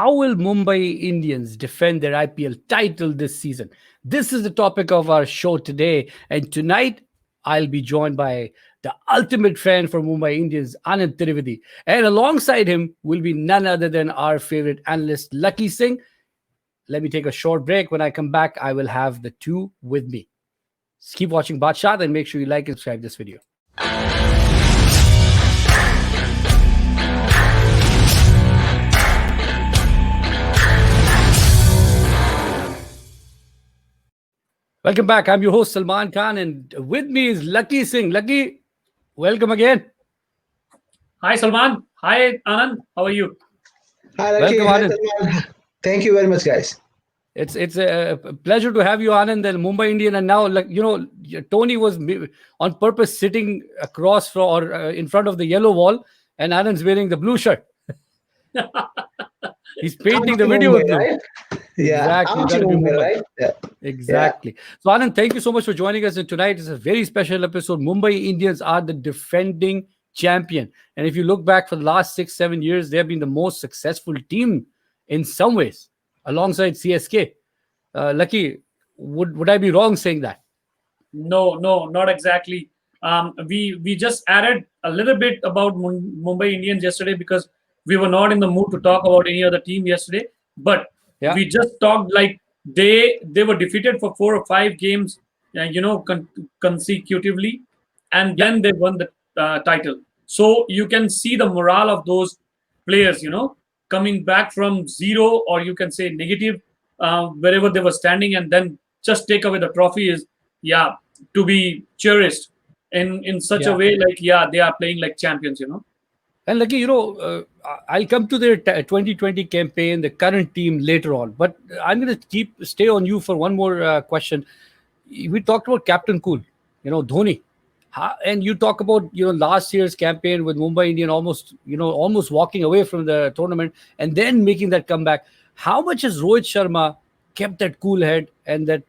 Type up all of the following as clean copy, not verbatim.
how will Mumbai Indians defend their IPL title this season? This is the topic of our show today. And tonight, I'll be joined by the ultimate fan for Mumbai Indians, Anand Trivedi. And alongside him will be none other than our favorite analyst, Lucky Singh. Let me take a short break. When I come back, I will have the two with me. Keep watching BaatShaat and make sure you like and subscribe this video. Welcome back. I'm your host, Salman Khan, and with me is Lucky Singh. Lucky, welcome again. Hi, Salman. Hi, Anand. How are you? Hi, Lucky. Welcome, Hi, Anand. Salman. Thank you very much, guys. It's a pleasure to have you, Anand, and Mumbai Indian. And now, Tony was on purpose sitting across or in front of the yellow wall, and Anand's wearing the blue shirt. He's painting the video with Mumbai, blue. right? Yeah, Exactly. Auntie Gotta be Mumbai, Mumbai. right? Yeah. Exactly. So, Anand, thank you so much for joining us. And tonight is a very special episode. Mumbai Indians are the defending champion. And if you look back for the last 6-7 years, they have been the most successful team in some ways, alongside CSK. Lucky, would I be wrong saying that? No, not exactly. We just added a little bit about Mumbai Indians yesterday because we were not in the mood to talk about any other team yesterday. But Yeah. we just talked like they were defeated for 4 or 5 games, consecutively, and then they won the title. So you can see the morale of those players, coming back from zero, or you can say negative, wherever they were standing, and then just take away the trophy is, to be cherished in such a way, like, they are playing like champions. And Lucky, I'll come to their 2020 campaign, the current team later on. But I'm going to stay on you for one more question. We talked about Captain Cool, Dhoni. And you talk about, last year's campaign with Mumbai Indian almost walking away from the tournament and then making that comeback. How much has Rohit Sharma kept that cool head and that,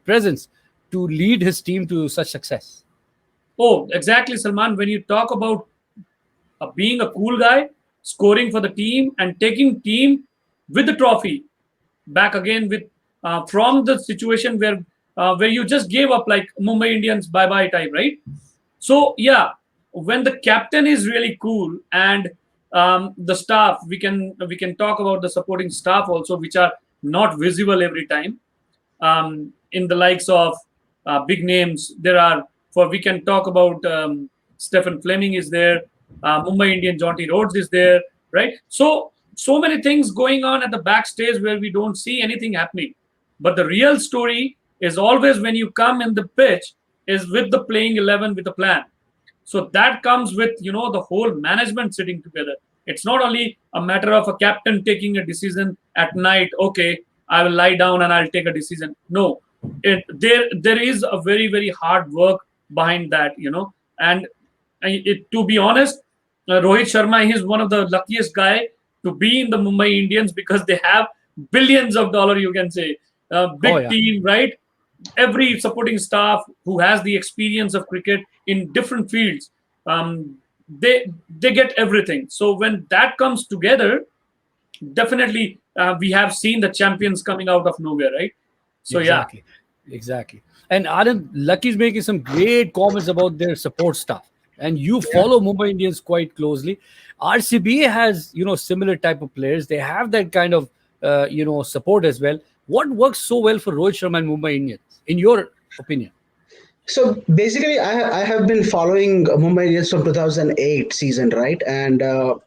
presence to lead his team to such success? Oh, exactly, Salman. When you talk about being a cool guy, scoring for the team, and taking team with the trophy back again with from the situation where you just gave up, like Mumbai Indians bye type, right? So when the captain is really cool, and the staff, we can talk about the supporting staff also, which are not visible every time. In the likes of big names, we can talk about Stephen Fleming is there, Mumbai Indian Jonty Rhodes is there, right? So many things going on at the backstage where we don't see anything happening. But the real story is always when you come in the pitch is with the playing 11 with a plan. So that comes with, the whole management sitting together. It's not only a matter of a captain taking a decision at night, okay, I will lie down and I'll take a decision. No, there is a very, very hard work behind that, and to be honest, Rohit Sharma is one of the luckiest guy to be in the Mumbai Indians because they have billions of dollars, you can say, big team, right? Every supporting staff who has the experience of cricket in different fields, they get everything. So when that comes together, definitely we have seen the champions coming out of nowhere, right? So Exactly. And Anand, Lucky's making some great comments about their support staff. And you follow Mumbai Indians quite closely. RCB has, similar type of players. They have that kind of, support as well. What works so well for Rohit Sharma and Mumbai Indians, in your opinion? So basically, I have been following Mumbai Indians from 2008 season, right? And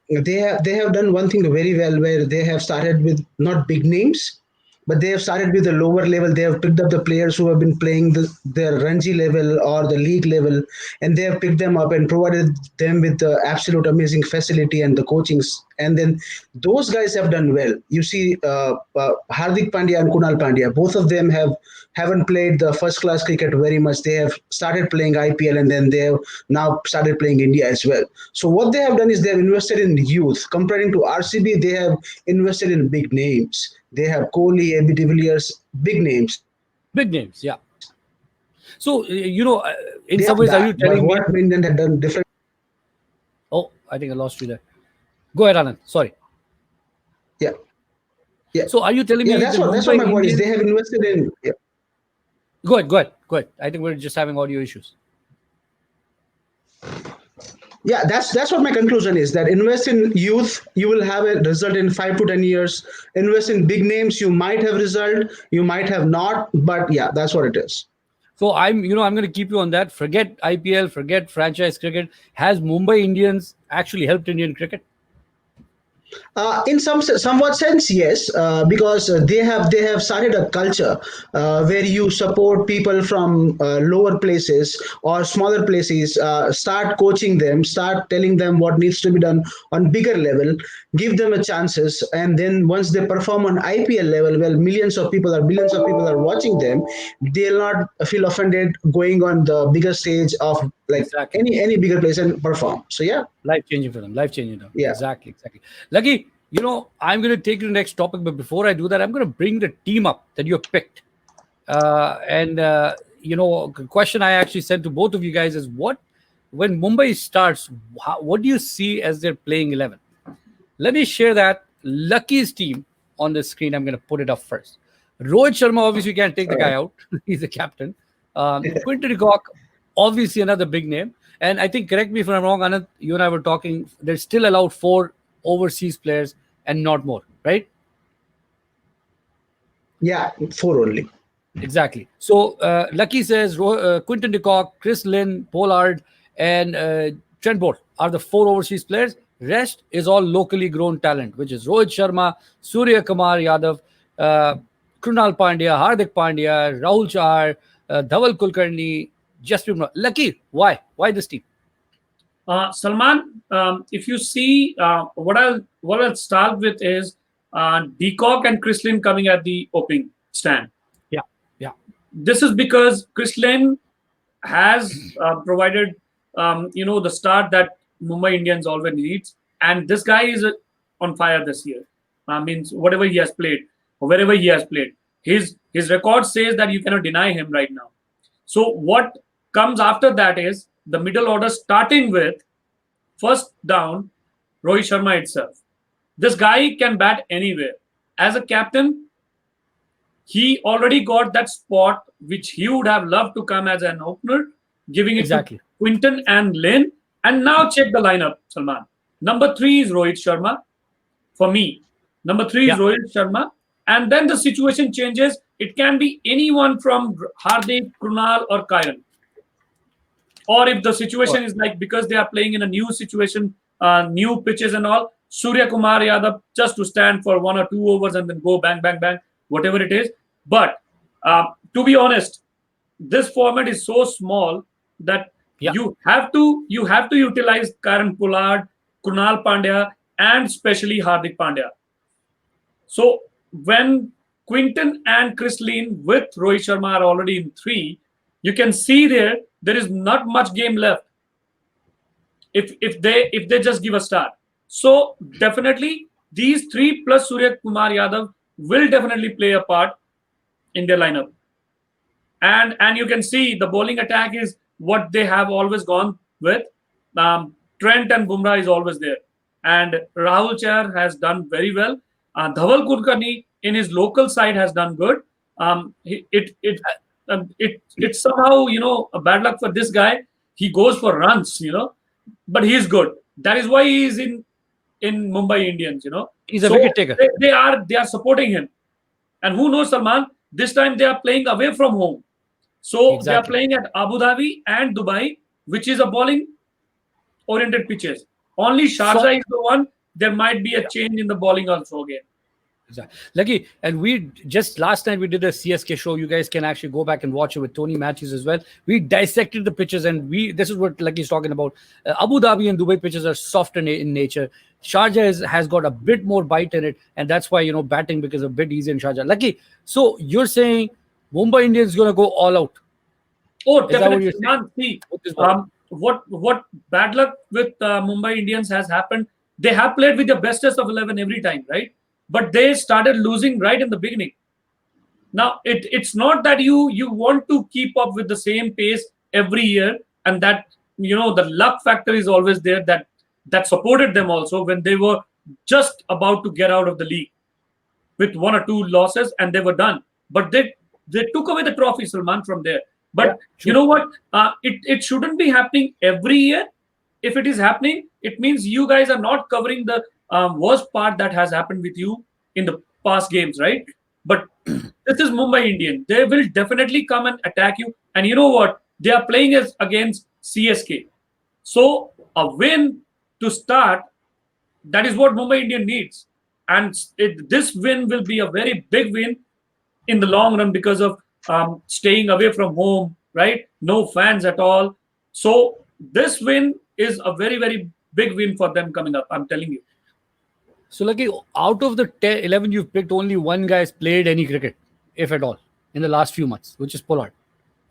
they have done one thing very well, where they have started with not big names, but they have started with the lower level. They have picked up the players who have been playing their Ranji level or the league level, and they have picked them up and provided them with the absolute amazing facility and the coachings. And then those guys have done well. You see, Hardik Pandya and Kunal Pandya, both of them haven't played the first class cricket very much. They have started playing IPL, and then they have now started playing India as well. So what they have done is they have invested in youth. Comparing to RCB, they have invested in big names. They have Kohli, AB de Villiers, big names. Big names, yeah. So, in They some have ways, are you that. But telling me? what Indian had done different? Oh, I think I lost you there. Go ahead, Anand. Sorry. Yeah, yeah, So are you telling yeah. me the That's what Mumbai my point is. They Indians? have invested in. Yeah. Go ahead, go ahead, go ahead. I think we're just having audio issues. Yeah, that's what my conclusion is, that invest in youth, you will have a result in 5 to 10 years. Invest in big names, you might have result, you might have not, but yeah, that's what it is. So I'm going to keep you on that. Forget IPL, forget franchise cricket. Has Mumbai Indians actually helped Indian cricket? In some somewhat sense, yes, because they have started a culture where you support people from lower places or smaller places, start coaching them, start telling them what needs to be done on bigger level, give them a chances, and then once they perform on IPL level, well, millions of people or billions of people are watching them, they'll not feel offended going on the bigger stage of like Exactly. any bigger place and perform. So yeah, Life changing for them. Life changing them. yeah. Exactly. Exactly. Lucky, I'm going to take you to the next topic, but before I do that, I'm going to bring the team up that you have picked. A question I actually sent to both of you guys is when Mumbai starts, what do you see as their playing 11? Let me share that Lucky's team on the screen. I'm going to put it up first. Rohit Sharma, obviously, we can't take the All guy right. out. He's the captain. Quinton de Kock, obviously, another big name. And I think, correct me if I'm wrong, Anand, you and I were talking, they're still allowed 4 overseas players and not more, right? Yeah, four only. Exactly. So Lucky says Quinton de Kock, Chris Lynn, Pollard, and Trent Bolt are the 4 overseas players. Rest is all locally grown talent, which is Rohit Sharma, Surya Kumar Yadav, uh, Krunal Pandya, Hardik Pandya, Rahul Chahar, Dhaval Kulkarni, Jasprit Bumrah. Lucky, why? Why this team? Salman, if you see, what I'll start with is Decock and Chrislin coming at the opening stand. Yeah, yeah, This is because Chrislin has provided, the start that Mumbai Indians always needs, and this guy is on fire this year. Means whatever he has played, or wherever he has played, his record says that you cannot deny him right now. So what comes after that is the middle order, starting with first down, Rohit Sharma itself. This guy can bat anywhere. As a captain, he already got that spot which he would have loved to come as an opener, giving it to exactly. Quinton and Lynn. And now check the lineup, Salman. Number 3 is Rohit Sharma for me. Number 3 is Yeah, Rohit Sharma. And then the situation changes. It can be anyone from Hardik, Krunal, or Kyron. Or if the sure. situation is like, because they are playing in a new situation, new pitches and all, Surya Kumar Yadav just to stand for 1 or 2 overs and then go bang, bang, bang, whatever it is. But to be honest, this format is so small that Yeah, you have to utilize Karan Pollard, Kunal Pandya, and especially Hardik Pandya. So when Quinton and Chris Lean with Rohit Sharma are already in 3, you can see there is not much game left if they just give a start. So definitely these 3 plus Surya Kumar Yadav will definitely play a part in their lineup. And you can see the bowling attack is what they have always gone with. Trent and Bumrah is always there, and Rahul Chahar has done very well. Dhaval Kulkarni in his local side has done good. It's somehow a bad luck for this guy. He goes for runs, but he's good. That is why he is in Mumbai Indians. he's a So wicket taker. they are supporting him, and who knows, Salman? This time they are playing away from home. So they are Exactly. playing at Abu Dhabi and Dubai, which is a bowling oriented pitches. Only So Sharjah is the one. There might be a change in the bowling also again. exactly. Lucky, and we just last night we did a CSK show. You guys can actually go back and watch it with Tony Matthews as well. We dissected the pitches, and this is what Lucky's talking about. Abu Dhabi and Dubai pitches are soft in nature. Sharjah has got a bit more bite in it, and that's why batting becomes a bit easier in Sharjah. Lucky, so you're saying Mumbai Indians is going to go all out? Oh, Is that what definitely. you're saying Man, see, with this ball? what bad luck with Mumbai Indians has happened. They have played with the bestest of 11 every time, right? But they started losing right in the beginning. Now it's not that you want to keep up with the same pace every year, and that the luck factor is always there, that supported them also when they were just about to get out of the league with one or two losses, and they were done. But they took away the trophy, Salman, from there. Yeah, But you true. know what? It shouldn't be happening every year. If it is happening, it means you guys are not covering the worst part that has happened with you in the past games, right? But this is Mumbai Indian. They will definitely come and attack you. And you know what? They are playing as against CSK. So a win to start, that is what Mumbai Indian needs. And this win will be a very big win in the long run because of staying away from home, right? No fans at all. So this win is a very, very big win for them coming up. I'm telling you. So, Lucky, out of the 10, 11 you've picked, only one guy has played any cricket, if at all, in the last few months, which is Pollard.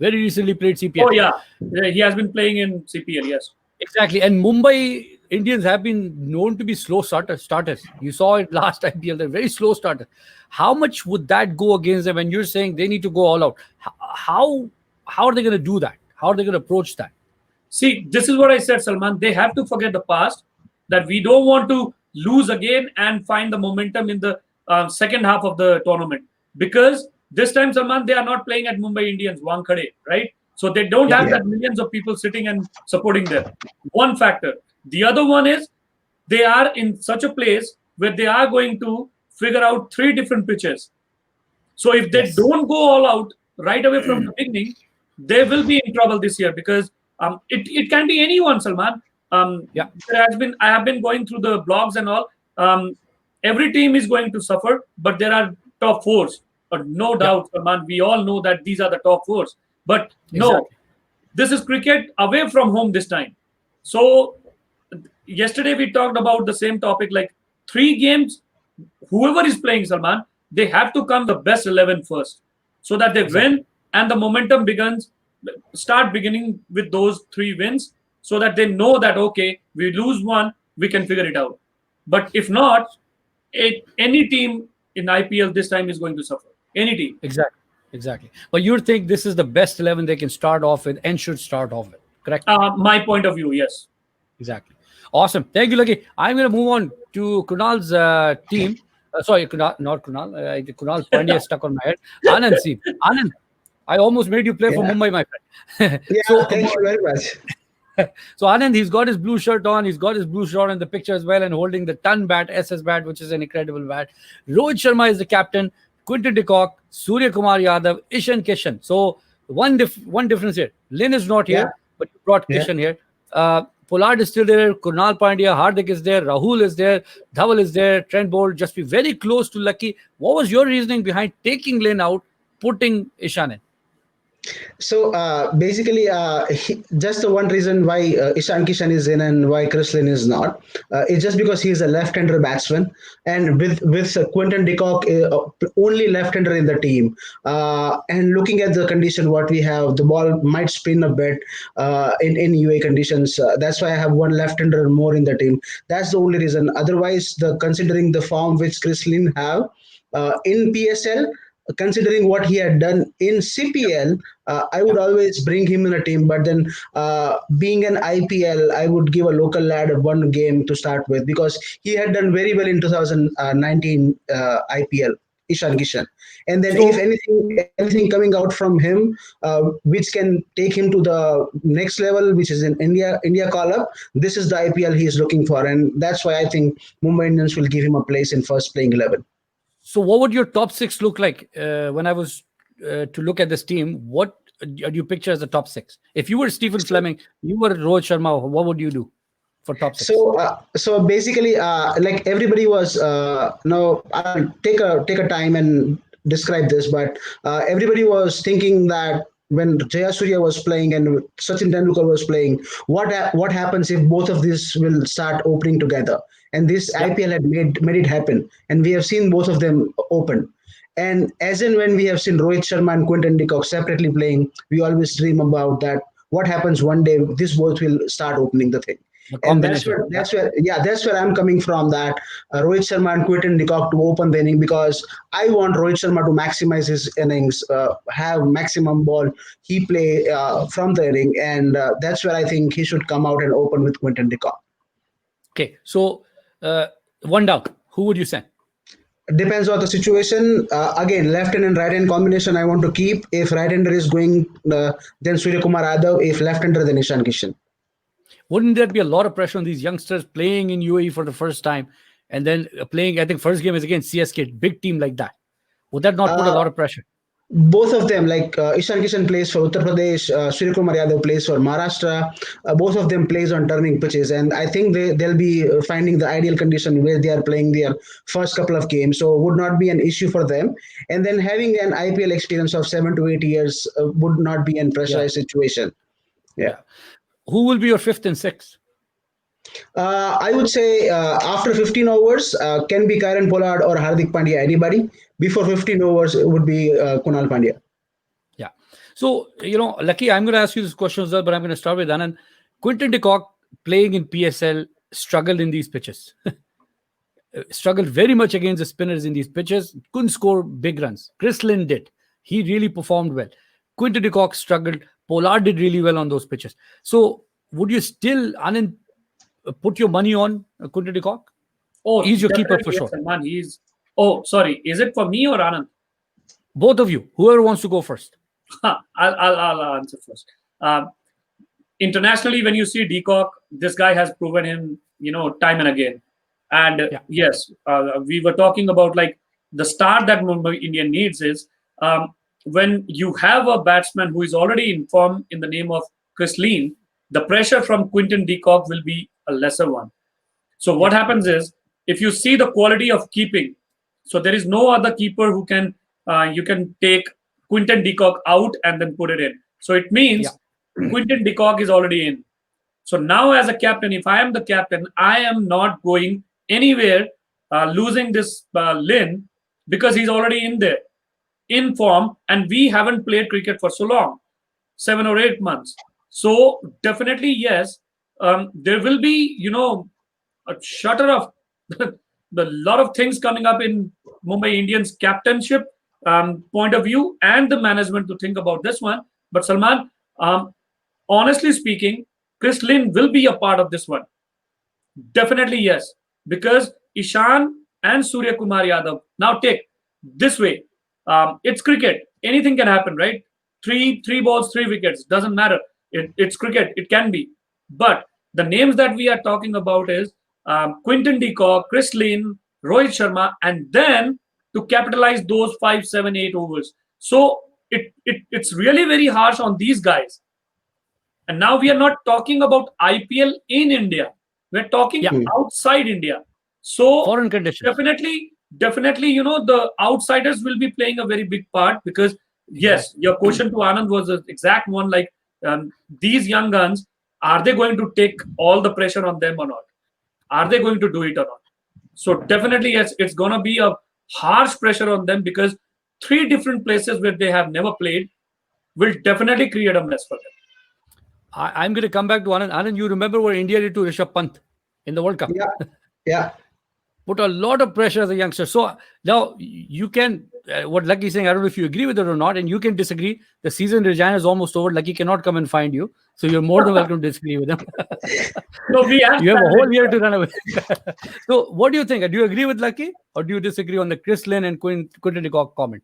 Very recently played CPL. Oh, yeah. He has been playing in CPL, yes. Exactly. And Mumbai Indians have been known to be slow starters. You saw it last IPL. They're very slow starters. How much would that go against them when you're saying they need to go all out? How are they going to do that? How are they going to approach that? See, this is what I said, Salman. They have to forget the past, that we don't want to lose again and find the momentum in the second half of the tournament. Because this time, Salman, they are not playing at Mumbai Indians, Wankhede, right? So they don't Yeah. have that millions of people sitting and supporting them. One factor. The other one is they are in such a place where they are going to figure out three different pitches. So if they Yes. don't go all out right away from the beginning, they will be in trouble this year because it can be anyone, Salman. Yeah. I have been going through the blogs and all. Every team is going to suffer, but there are top fours. But no Yeah. doubt, Salman, we all know that these are the top fours. But no, Exactly. this is cricket away from home this time. So yesterday we talked about the same topic, like 3 games, whoever is playing, Salman, they have to come the best 11 first so that they Exactly. win and the momentum start beginning with those 3 wins so that they know that, okay, we lose one, we can figure it out. But if not, any team in IPL this time is going to suffer. Any team. Exactly. Exactly. But you think this is the best 11 they can start off with and should start off with, correct? My point of view, yes. Exactly. Awesome. Thank you, Lucky. I'm going to move on to Kunal's team. Sorry, Kunal, not Kunal. Kunal Pandya stuck on my head. Anand, see. Anand, I almost made you play for Yeah. Mumbai, my friend. Yeah, so, thank you very much. so Anand, he's got his blue shirt on. He's got his blue shirt in the picture as well and holding the ton bat, SS bat, which is an incredible bat. Rohit Sharma is the captain. Quinton de Kock, Surya Kumar Yadav, Ishan Kishan. So one difference here. Lynn is not here, Yeah. but you brought Yeah. Kishan here. Pollard is still there. Kunal Pandya, Hardik is there. Rahul is there. Dhaval is there. Trent Bolt. Just be very close to Lucky. What was your reasoning behind taking Lynn out, putting Ishan in? So basically, just the one reason why Ishan Kishan is in and why Chris Lynn is not, it's just because he is a left-hander batsman, and with Quinton de Kock, only left-hander in the team. And looking at the condition what we have, the ball might spin a bit in UA conditions. That's why I have one left-hander more in the team. That's the only reason. Otherwise, the considering the form which Chris Lynn have in PSL, considering what he had done in CPL, I would always bring him in a team. But then, being an IPL, I would give a local lad one game to start with because he had done very well in 2019 IPL. Ishan Kishan, and then if So, anything coming out from him, which can take him to the next level, which is in India call up. This is the IPL he is looking for, and that's why I think Mumbai Indians will give him a place in first playing 11. so what would your top six look like when I was to look at this team? What do you picture as the top six? If you were Stephen Fleming, you were Rohit Sharma, what would you do for top six? So basically, like everybody was, no, I'll take a time and describe this, but everybody was thinking that when Jayasuriya was playing and Sachin Tendulkar was playing, what happens if both of these will start opening together? And this Yeah. IPL had made it happen, and we have seen both of them open. And as in when we have seen Rohit Sharma and Quinton de Kock separately playing, we always dream about that. What happens one day? This both will start opening the thing, The and that's combination. where Yeah. that's where I'm coming from. That Rohit Sharma and Quinton de Kock to open the inning because I want Rohit Sharma to maximize his innings, have maximum ball he play from the inning, and that's where I think he should come out and open with Quinton de Kock. Okay. So, uh, One down. Who would you send? Depends on the situation. Again, left-hand and right-hand combination I want to keep. If right-hander is going, then Surya Kumar Yadav. If left-hander, then Ishan Kishan. Wouldn't there be a lot of pressure on these youngsters playing in UAE for the first time and then playing? I think first game is against CSK, big team like that. Would that not put a Uh, lot of pressure? Both of them, like Ishan Kishan plays for Uttar Pradesh, Surya Kumar Yadav plays for Maharashtra. Both of them plays on turning pitches, and I think they'll be finding the ideal condition where they are playing their first couple of games. So would not be an issue for them. And then having an IPL experience of 7 to 8 years would not be a Yeah, pressurized situation. Yeah. yeah. Who will be your fifth and sixth? I would say after 15 overs can be Karen Pollard or Hardik Pandya, anybody. Before 15 overs would be Kunal Pandya. Yeah. So, Lucky, I'm going to ask you this question as well, but I'm going to start with Anand. Quinton de Kock playing in PSL struggled in these pitches. Struggled very much against the spinners in these pitches. Couldn't score big runs. Chris Lynn did. He really performed well. Quinton de Kock struggled. Pollard did really well on those pitches. So, would you still, Anand, put your money on Quinton de Kock? Oh, He's your keeper for definitely, sure. Salman. Oh, sorry. Is it for me or Anand? Both of you. Whoever wants to go first. I'll answer first. Internationally, when you see Decock, this guy has proven him, time and again. And Yeah. yes, we were talking about like the start that Mumbai Indian needs is when you have a batsman who is already in form in the name of Chris Lean, the pressure from Quinton de Kock will be a lesser one. So what happens is if you see the quality of keeping, so there is no other keeper who can you can take Quinton de Kock out and then put it in. So it means Quinton de Kock is already in. So now as a captain, if I am the captain, I am not going anywhere losing this Lynn because he's already in there, in form, and we haven't played cricket for so long, 7 or 8 months. So definitely, yes, there will be, a shutter of the lot of things coming up in Mumbai Indians captainship point of view and the management to think about this one. But Salman, honestly speaking, Chris Lynn will be a part of this one. Definitely yes, because Ishan and Surya Kumar Yadav. Now take this way. It's cricket. Anything can happen, right? Three balls, 3 wickets. Doesn't matter. It's cricket. It can be. But the names that we are talking about is Quinton de Kock, Chris Lynn, Rohit Sharma, and then to capitalize those 5, 7, 8 overs. So it's really very harsh on these guys. And now we are not talking about IPL in India. We're talking outside India. So Foreign conditions. definitely, the outsiders will be playing a very big part because yes, your question to Anand was the exact one. Like these young guns, are they going to take all the pressure on them or not? Are they going to do it or not? So definitely, yes, it's going to be a harsh pressure on them because 3 different places where they have never played will definitely create a mess for them. I'm going to come back to Anand. Anand, you remember what India did to Rishabh Pant in the World Cup? Yeah, yeah. Put a lot of pressure as a youngster. So now you can, what Lucky is saying, I don't know if you agree with it or not, and you can disagree. The season Regina is almost over. Lucky cannot come and find you. So you're more than welcome to disagree with him. No, we have You have a whole year to run away. So what do you think? Do you agree with Lucky or do you disagree on the Chris Lynn and Quinton de Kock comment?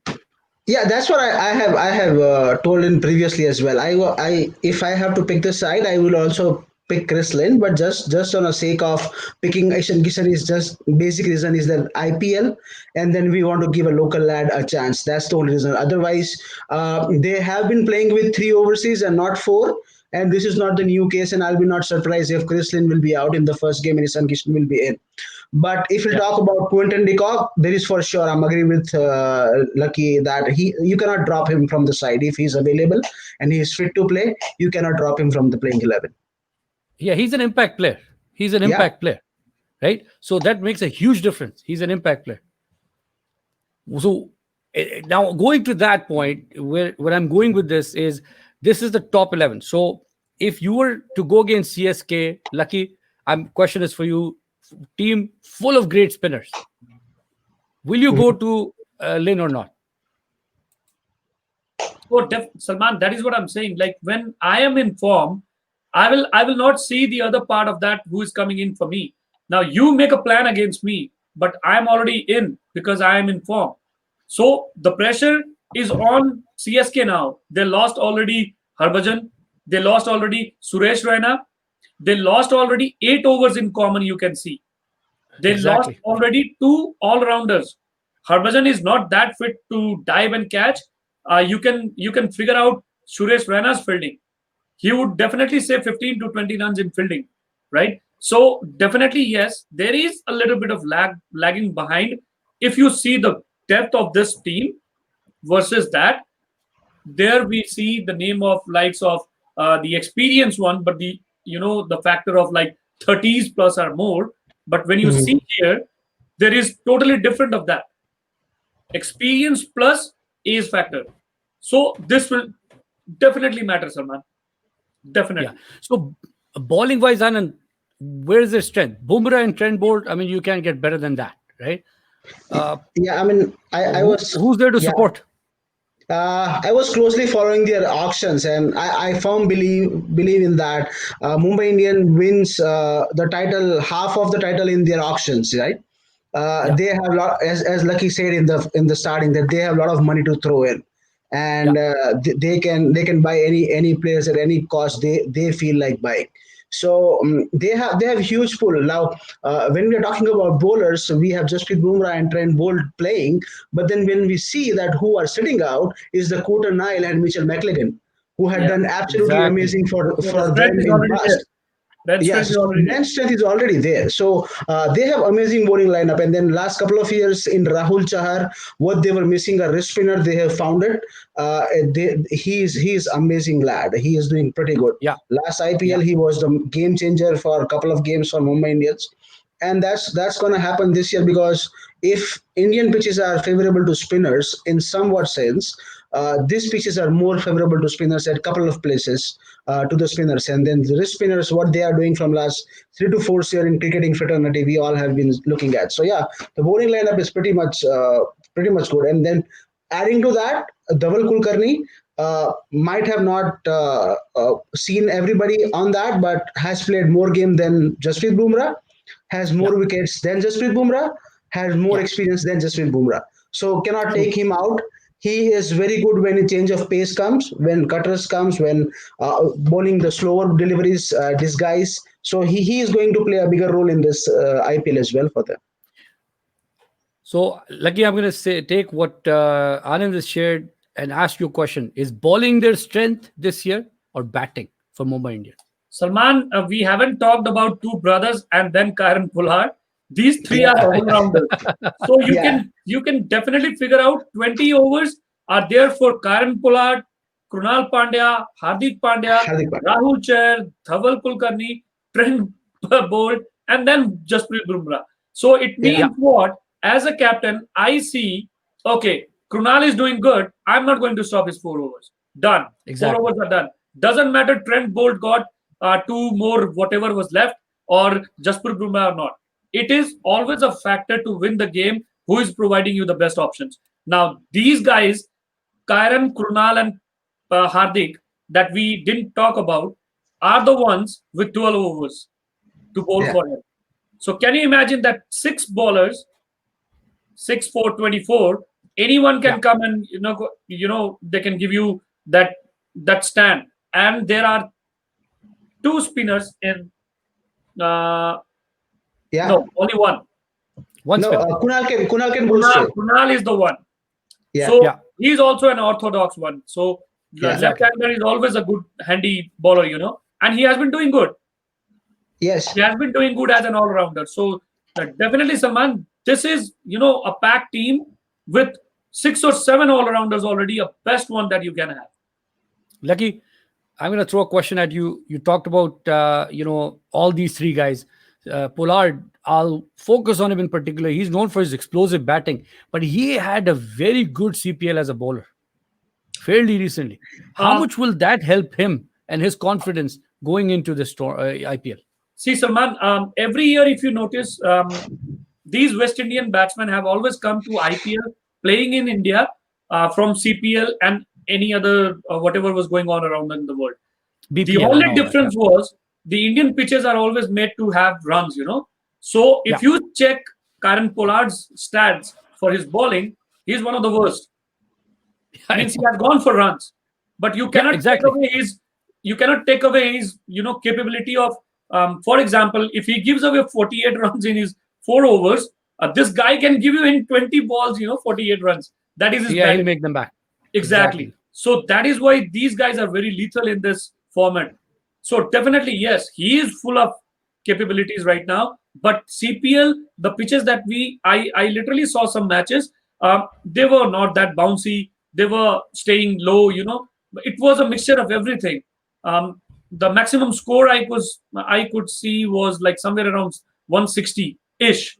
Yeah, that's what I have told in previously as well. I if I have to pick the side, I will also pick Chris Lynn, but just on the sake of picking Ishan Kishan is just basic reason is that IPL, and then we want to give a local lad a chance. That's the only reason. Otherwise, they have been playing with 3 overseas and not 4. And this is not the new case, and I'll be not surprised if Chris Lynn will be out in the first game and Ishan Kishan will be in. But if we talk about Quinton de Kock, there is for sure. I'm agree with Lucky that you cannot drop him from the side if he's available and he is fit to play. You cannot drop him from the playing 11. Yeah, he's an impact player. He's an impact player, right? So that makes a huge difference. He's an impact player. So now going to that point, where I'm going with this is the top 11. So if you were to go against CSK, Lucky, question is for you. Team full of great spinners. Will you go to Lynn or not? Oh, Salman, that is what I'm saying. Like when I am in form, I will not see the other part of that who is coming in for me. Now you make a plan against me, but I'm already in because I am in form. So the pressure is on CSK now. They lost already Harbhajan. They lost already Suresh Raina. They lost already 8 overs in common, you can see. They lost Exactly. already two all-rounders. Harbhajan is not that fit to dive and catch. You can figure out Suresh Raina's fielding. He would definitely say 15 to 20 runs in fielding, right? So definitely yes, there is a little bit of lagging behind. If you see the depth of this team versus that, there we see the name of likes of the experienced one, but the factor of like 30s plus or more. But when you see Mhm. here, there is totally different of that. Experience plus age factor. So this will definitely matter, Salman. Yeah. Definitely. So bowling wise, Anand, where's their strength? Bumrah and Trent Bolt. I mean, you can't get better than that, right? Uh, Yeah, I mean, I was, who's there to yeah, support? I was closely following their auctions, and I firm believe in that. Mumbai Indian wins the title, half of the title in their auctions, right? Yeah. They have lot, as Lucky said in the starting, that they have a lot of money to throw in, Yeah. and they can buy any players at any cost they feel like buying. So they have huge pool now. When we are talking about bowlers, we have Jasprit Bumrah and Trent Bolt playing, but then when we see that who are sitting out is the Coulter Nile and Mitchell McLagan, who had Yeah. done absolutely Exactly. amazing So the for strength them is in already there. past. Bench strength Yes, is so already there. bench strength is already there. So they have amazing bowling lineup. And then last couple of years in Rahul Chahar, what they were missing a wrist spinner, they have found it. He's amazing lad. He is doing pretty good. Yeah. Last Yeah. IPL, he was the game changer for a couple of games for Mumbai Indians, and that's going to happen this year because if Indian pitches are favorable to spinners in somewhat sense, these pitches are more favorable to spinners at a couple of places to the spinners, and then the wrist spinners, what they are doing from last 3 to 4 years in cricketing fraternity, we all have been looking at. So yeah, the bowling lineup is pretty much good, and then adding to that, Dhaval Kulkarni might have not seen everybody on that, but has played more game than Jasprit Bumrah, has Yeah. more wickets than Jasprit Bumrah, has more Yeah. experience than Jasprit Bumrah. So cannot So take him out. He is very good when a change of pace comes, when cutters comes, when bowling the slower deliveries disguise. So he is going to play a bigger role in this IPL as well for them. So, Lucky, I'm going to say take what Anand has shared and ask you a question: is bowling their strength this year or batting for Mumbai Indians? Salman, we haven't talked about two brothers and then Karen Pulhar. These three are Yeah, all rounders. So you yeah, can you can definitely figure out 20 overs are there for Karen Pulhar, Krunal Pandya, Hardik Pandya, Hardik Pandya. Rahul Chair, Dhaval Kulkarni, Trent Bolt, and then Jasprit Bumrah. So it Yeah, Yeah. means what? As a captain, I see, okay, Krunal is doing good. I'm not going to stop his 4 overs. Done. Four Exactly. overs are done. Doesn't matter Trent Bolt got two more, whatever was left, or Jasprit Bumrah or not. It is always a factor to win the game who is providing you the best options. Now, these guys, Kyran, Krunal, and Hardik, that we didn't talk about, are the ones with 12 overs to bowl yeah, for him. So, can you imagine that six bowlers, 6, 4, 24, anyone Yeah. can come and they can give you that stand. And there are two spinners in uh, yeah. no, only one. One No, spinner. Kunal can bowl Kunal, straight. Kunal is the one. Yeah, So Yeah. he's also an orthodox one. So the yeah. left Exactly. hander is always a good handy bowler, and he has been doing good. Yes. He has been doing good as an all rounder. So definitely, Salman, this is a packed team with 6 or 7 all rounders already, a best one that you can have. Lucky, I'm going to throw a question at you. You talked about all these three guys. Pollard, I'll focus on him in particular. He's known for his explosive batting, but he had a very good CPL as a bowler fairly recently. How Um, much will that help him and his confidence going into the IPL? See, Salman, every year, if you notice, these West Indian batsmen have always come to IPL playing in India from CPL and any other whatever was going on around in the world. The BPL and only all that. Yeah. difference was the Indian pitches are always made to have runs. So Yeah. if you check Karen Pollard's stats for his bowling, he's one of the worst. Means he has gone for runs, but you Yeah, cannot take exactly. away his capability of for example, if he gives away 48 runs in his 4 overs, this guy can give you in 20 balls 48 runs. That is his Yeah, he'll batting. make them back. Exactly. Exactly. So that is why these guys are very lethal in this format. So definitely, yes, he is full of capabilities right now. But CPL, the pitches that I literally saw some matches, they were not that bouncy. They were staying low. It was a mixture of everything. The maximum score I could see was like somewhere around 160 ish.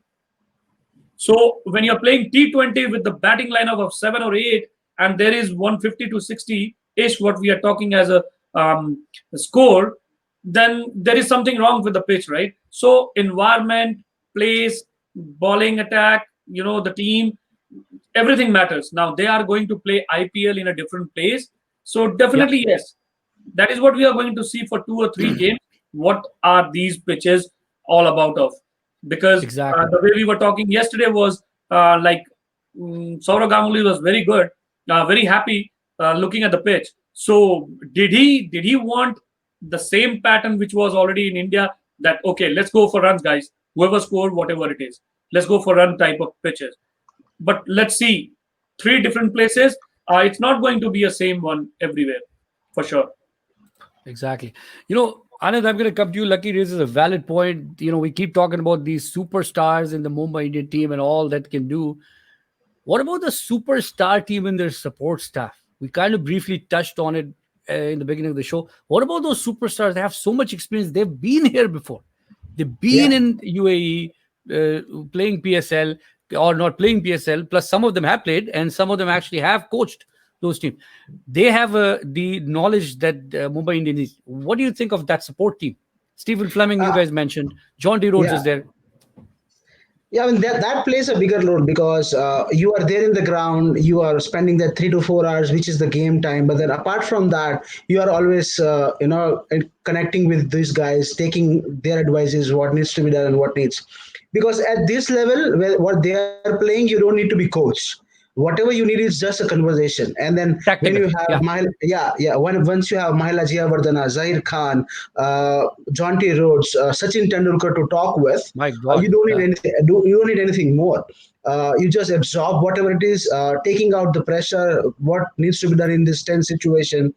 So when you're playing T20 with the batting lineup of 7 or 8, and there is 150 to 60 ish, what we are talking as a score, then there is something wrong with the pitch, right? So environment, place, bowling attack, the team, everything matters. Now they are going to play IPL in a different place, so Yeah, definitely yes, that is what we are going to see for 2 or 3 games. What are these pitches all about of? Because exactly. the way we were talking yesterday was like Saurav Ganguly was very good, very happy looking at the pitch. So did he want the same pattern which was already in India? That okay, let's go for runs, guys. Whoever scored, whatever it is, let's go for run type of pitches. But let's see, 3 different places. It's not going to be a same one everywhere, for sure. Exactly. Anand, I'm going to come to you. Lucky raises a valid point. We keep talking about these superstars in the Mumbai Indian team and all that can do. What about the superstar team and their support staff? We kind of briefly touched on it in the beginning of the show. What about those superstars? They have so much experience. They've been here before. They've been Yeah. in UAE, playing PSL or not playing PSL. Plus, some of them have played, and some of them actually have coached those teams. They have the knowledge that Mumbai Indians needs. What do you think of that support team? Stephen Fleming, you Uh, guys mentioned. John D. Rhodes yeah. is there. Yeah, I mean that plays a bigger role because you are there in the ground. You are spending that 3 to 4 hours, which is the game time. But then apart from that, you are always connecting with these guys, taking their advices, what needs to be done and what needs. Because at this level, what they are playing, you don't need to be coached. Whatever you need is just a conversation. And then when you Tactical. have Yeah. once you have Mahela Jayawardena, Zahir Khan, John T. Rhodes, Sachin Tendulkar to talk with, My you God. don't need Yeah. anything. You don't need anything more. You just absorb whatever it is, taking out the pressure, what needs to be done in this tense situation.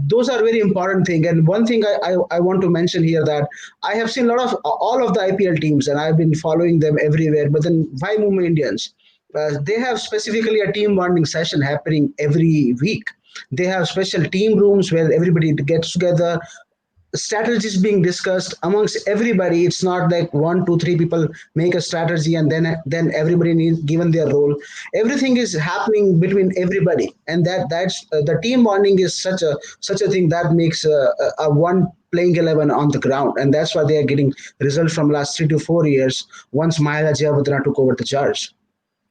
Those are very important thing. And one thing I want to mention here that I have seen a lot of all of the IPL teams, and I've been following them everywhere. But then why Mumbai Indians? They have specifically a team bonding session happening every week. They have special team rooms where everybody gets together, strategies being discussed amongst everybody. It's not like 1 2 3 people make a strategy and then everybody needs given their role. Everything is happening between everybody, and that's the team bonding is such a thing that makes a one playing 11 on the ground, and that's why they are getting results from last 3 to 4 years once Mahela Jayawardena took over the charge.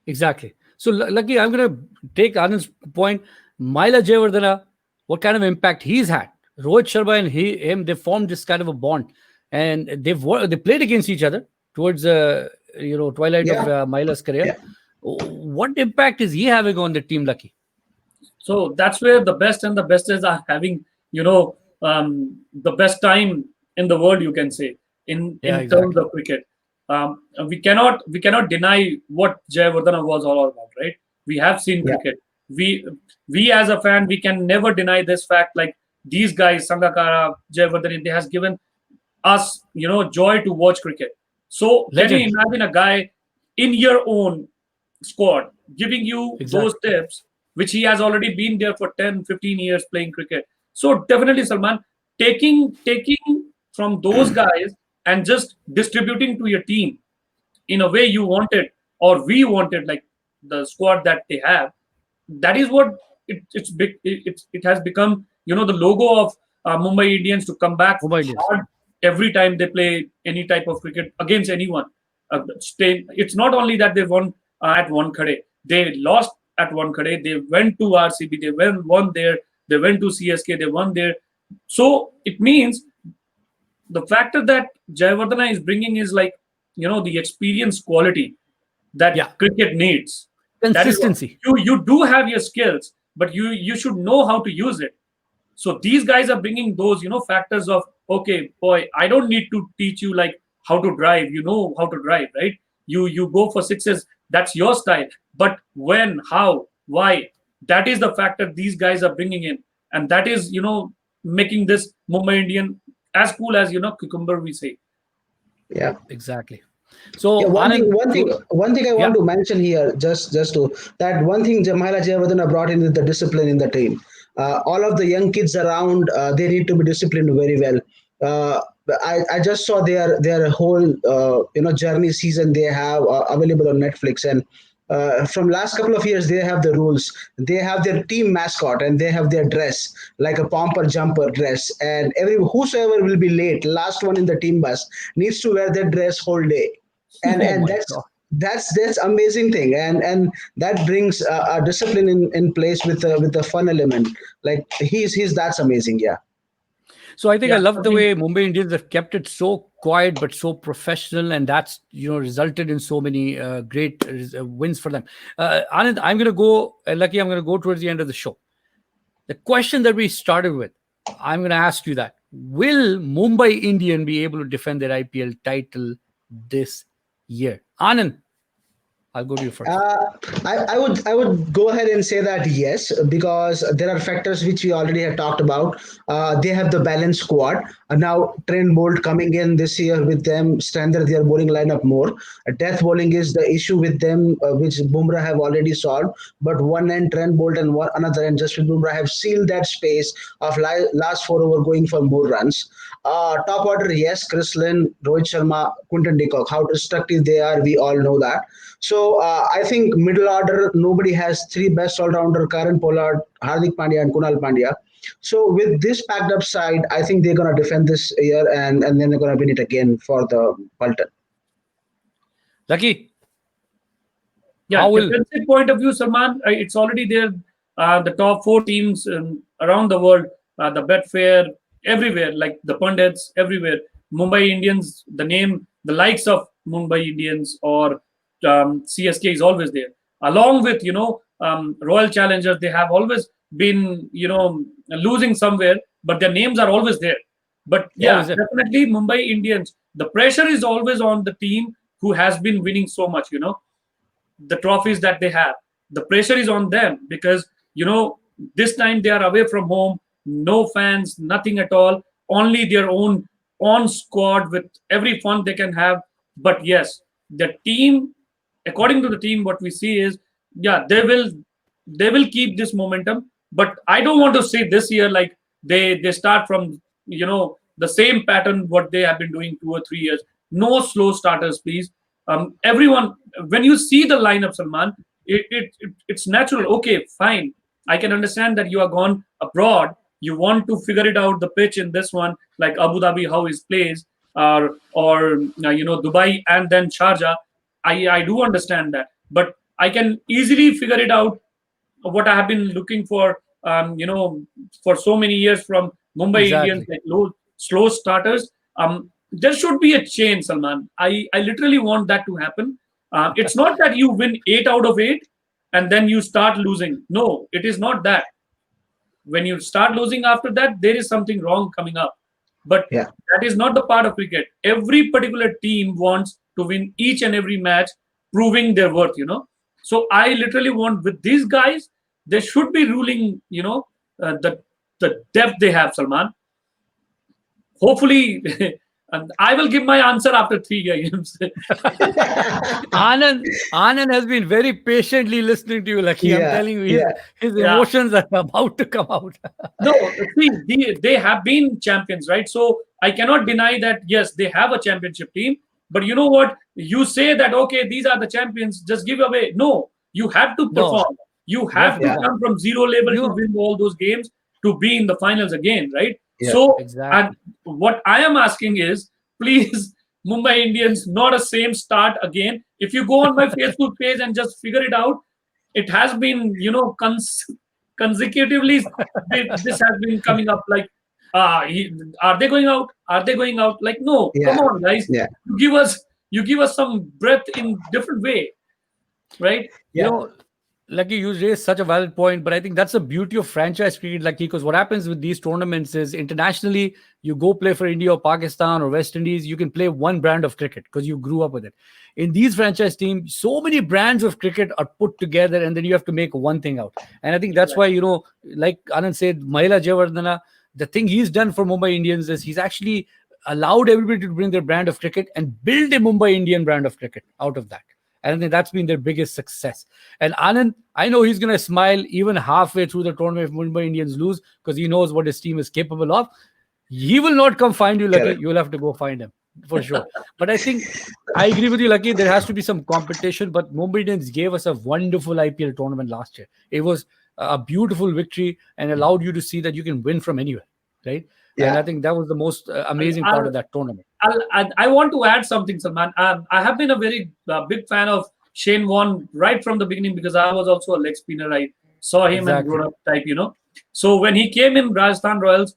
Exactly. So, Lucky, I'm going to take Anand's point. Myla Jayawardena, what kind of impact he's had. Rohit Sharma and him, they formed this kind of a bond, and they played against each other towards twilight of Yeah, Myla's career. yeah. What impact is he having on the team, Lucky? So that's where the best and the bestest are having, the best time in the world, you can say, Yeah, in terms exactly. of cricket. We cannot deny what Jayawardena was all about, right? We have seen Yeah. cricket. We we as a fan, we can never deny this fact. Like these guys, Sangakkara, Jayawardena, they has given us, joy to watch cricket. So can you Legends. imagine a guy in your own squad giving you those Exactly. tips, which he has already been there for 10, 15 years playing cricket? So definitely, Salman, taking from those guys and just distributing to your team in a way you wanted or we wanted, like the squad that they have. That is what it's big. It has become, the logo of Mumbai Indians to come back Mumbai Indians. hard every time they play any type of cricket against anyone. It's not only that they won at Wankhede, they lost at Wankhede. They went to RCB, they won there. They went to CSK, they won there. So it means the factor that Jayawardena is bringing is like the experience quality that Yeah. cricket needs. That is what Consistency. you do have your skills, but you should know how to use it. So these guys are bringing those factors of, okay, boy, I don't need to teach you like how to drive. You know how to drive, right? You go for sixes. That's your style. But when, how, why? That is the factor these guys are bringing in, and that is making this Mumbai Indian as cool as cucumber, we say. Yeah. Exactly. Yeah, So Anand, one thing I yeah, want to mention here, just to that one thing Jamila Jayawardene brought in is the discipline in the team. All of the young kids around, they need to be disciplined very well. I just saw their whole journey season they have available on Netflix, and from last couple of years they have the rules. They have their team mascot and they have their dress like a pomper jumper dress, and every whosoever will be late, last one in the team bus needs to wear that dress whole day, and oh and my that's God. that's amazing thing, and that brings a discipline in place with the fun element. Like he's that's amazing. Yeah. So I think I Yeah, love I the think. way Mumbai Indians have kept it so quiet but so professional, and that's resulted in so many great wins for them. Anand, I'm going to go. Lucky, I'm going to go towards the end of the show. The question that we started with, I'm going to ask you that: will Mumbai Indian be able to defend their IPL title this year? Anand, I'll go to you first. Uh, I would go ahead and say that yes, because there are factors which we already have talked about. They have the balanced squad. Now Trent Bolt coming in this year with them strengthen their bowling lineup more. Death bowling is the issue with them, which Bumrah have already solved. But one end Trent Bolt and another end Jasprit Bumrah have sealed that space of last four over going for more runs. Top order, yes, Chris Lynn, Rohit Sharma, Quinton de Kock. How destructive they are, we all know that. So I think middle order, nobody has three best all-rounder: Karan Pollard, Hardik Pandya, and Kunal Pandya. So with this packed up side, I think they're gonna defend this year, and then they're gonna win it again for the Bolton. Lucky, Yeah, how will defensive point of view, Salman, it's already there. The top four teams around the world, the Betfair, everywhere, like the pundits, everywhere. Mumbai Indians, the name, the likes of Mumbai Indians or CSK is always there. Along with, Royal Challengers, they have always been, losing somewhere, but their names are always there. But yeah, always there? definitely Mumbai Indians, the pressure is always on the team who has been winning so much. The trophies that they have. The pressure is on them because this time they are away from home, no fans, nothing at all, only their own on squad with every fun they can have. But yes, the team, according to the team, what we see is, yeah, they will keep this momentum. But I don't want to say this year like they start from the same pattern what they have been doing 2 or 3 years. No slow starters, please. Everyone, when you see the lineup, Salman, it's natural. Okay, fine. I can understand that you are gone abroad. You want to figure it out the pitch in this one, like Abu Dhabi, how it plays, or Dubai and then Sharjah. I do understand that, but I can easily figure it out. What I have been looking for, for so many years from Mumbai Indians, Exactly. like slow starters. There should be a change, Salman. I literally want that to happen. It's not that you win 8 out of 8 and then you start losing. No, it is not that. When you start losing after that, there is something wrong coming up. But Yeah. that is not the part of cricket. Every particular team wants to win each and every match, proving their worth. So I literally want with these guys, they should be ruling, the depth they have, Salman. Hopefully, and I will give my answer after 3 games. Anand has been very patiently listening to you, Lucky. I'm Yeah. telling you, his Yeah. his Yeah. emotions are about to come out. No, see, they have been champions, right? So I cannot deny that, yes, they have a championship team. But you know what? You say that, okay, these are the champions, just give away. No, you have to No, perform. You you have have to to Yeah. perform. come from zero level to You win all those games to be in the finals again, right? Yeah. So, and exactly. what I am asking is, please, Mumbai Indians, not a same start again. If you go on my Facebook page and just figure it out, it has been, consecutively this has been coming up like, are they going out, are they going out, like, no, come Yeah. on guys, Yeah. you give us You give us some breath in different way, right? You know, Lucky, you raised such a valid point, but I think that's the beauty of franchise cricket, Lucky, because what happens with these tournaments is internationally, you go play for India or Pakistan or West Indies, you can play one brand of cricket because you grew up with it. In these franchise teams, so many brands of cricket are put together and then you have to make one thing out. And I think that's why, like Anand said, Mahela Jayawardena, the thing he's done for Mumbai Indians is he's actually allowed everybody to bring their brand of cricket and build a Mumbai Indian brand of cricket out of that. And I think that's been their biggest success. And Anand, I know he's going to smile even halfway through the tournament if Mumbai Indians lose because he knows what his team is capable of. He will not come find you, Lucky. You'll have to go find him for sure. But I think I agree with you, Lucky. There has to be some competition. But Mumbai Indians gave us a wonderful IPL tournament last year. It was a beautiful victory and allowed you to see that you can win from anywhere, right? Yeah. And I think that was the most amazing part of that tournament. I want to add something, Salman. I have been a very big fan of Shane Warne right from the beginning because I was also a leg spinner. I saw him and grew up type, So when he came in Rajasthan Royals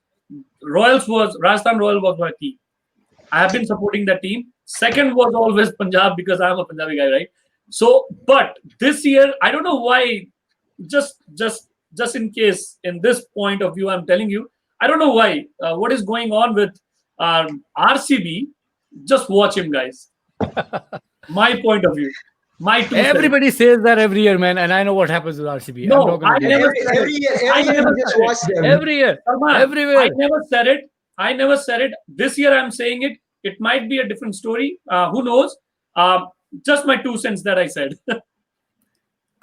Rajasthan Royals was my team. I have been supporting that team. Second was always Punjab because I'm a Punjabi guy, right? So, but this year, I don't know why, just in case, in this point of view, I'm telling you, I don't know why. What is going on with RCB? Just watch him, guys. My point of view. Everybody says that every year, man, and I know what happens with RCB. No, I never watch them. Every year. Everywhere. I never said it. This year I'm saying it. It might be a different story. Who knows? Just my 2 cents that I said.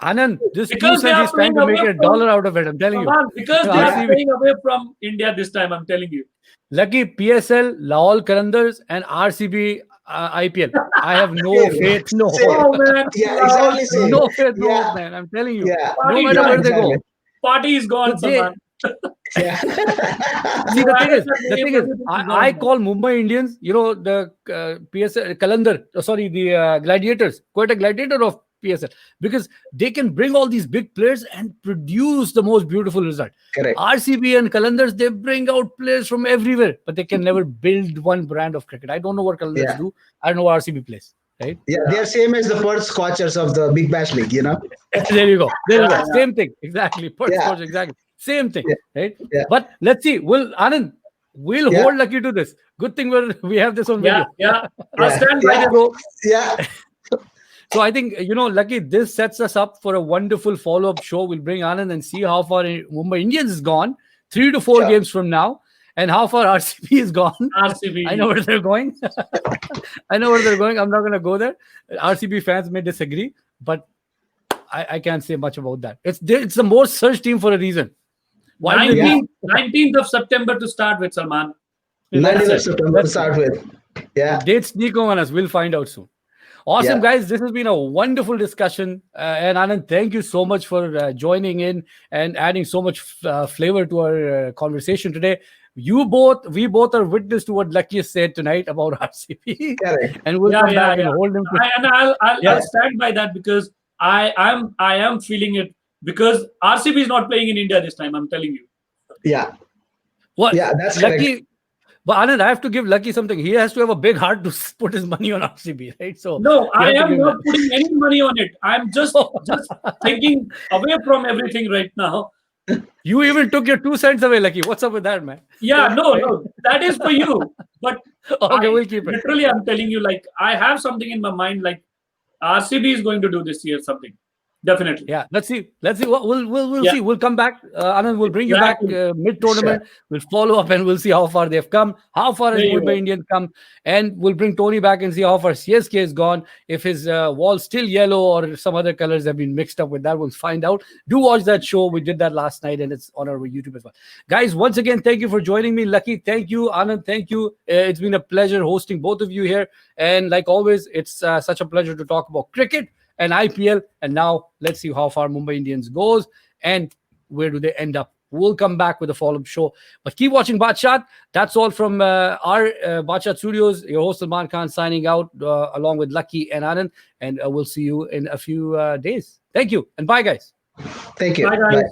Anand, this 2 cents he's trying to make $1 out of it. I'm telling you. Because they are staying away from India this time. I'm telling you. Lucky PSL, Lahore Qalandars, and RCB IPL. I have no faith. No hope. Man. Yeah, exactly. No faith. No, man. I'm telling you. Yeah. No matter where they go. Party is gone, Salman. Yeah. See, the thing is, I call Mumbai Indians, the PSL Qalandar, the Gladiators, quite a gladiator of PSL because they can bring all these big players and produce the most beautiful result. Correct. RCB and Qalandars, they bring out players from everywhere, but they can never build one brand of cricket. I don't know what Qalandars do. I don't know what RCB plays. Right? Yeah, they are same as the Perth Scorchers of the Big Bash League, There you go. Same thing. Exactly. Perth Scorchers, exactly. Same thing. Right? Yeah. But let's see. We'll hold Lucky to this. Good thing we have this on video. Yeah. I'll stand by Yeah. So I think, Lucky, this sets us up for a wonderful follow-up show. We'll bring Anand and see how far Mumbai Indians is gone 3 to 4 games from now and how far RCB is gone. RCB. I know where they're going. I'm not going to go there. RCB fans may disagree, but I can't say much about that. It's the most searched team for a reason. 19th of September to start with, Salman. 19th of September to start with. Yeah. Dates sneak on us. We'll find out soon. Awesome, guys. This has been a wonderful discussion. And Anand, thank you so much for joining in and adding so much flavor to our conversation today. We both are witness to what Lucky said tonight about RCB. Correct. And we'll come back and hold him. I'll stand by that because I am feeling it because RCB is not playing in India this time. I'm telling you. Yeah. What? Yeah, that's Lucky. correct. But Anand, I have to give Lucky something. He has to have a big heart to put his money on RCB, right? So no, I am not putting any money on it. I'm just thinking away from everything right now. You even took your 2 cents away, Lucky. What's up with that, man? Yeah, no, that is for you. But okay, we'll keep it. Literally, I'm telling you, like I have something in my mind, like RCB is going to do this year something. Definitely. Yeah. Let's see. What we'll see. We'll come back. Anand, we'll bring you back mid-tournament. Sure. We'll follow up and we'll see how far they've come. How far has Mumbai Indians come? And we'll bring Tony back and see how far CSK has gone. If his wall's still yellow or some other colors have been mixed up with that, we'll find out. Do watch that show. We did that last night and it's on our YouTube as well. Guys, once again, thank you for joining me. Lucky, thank you. Anand, thank you. It's been a pleasure hosting both of you here. And like always, it's such a pleasure to talk about cricket and IPL. And now let's see how far Mumbai Indians goes and where do they end up. We'll come back with a follow-up show. But keep watching BaatShaat. That's all from our BaatShaat studios. Your host Salman Khan signing out along with Lucky and Anand. And we'll see you in a few days. Thank you. And bye, guys. Thank you. Bye, guys. Bye.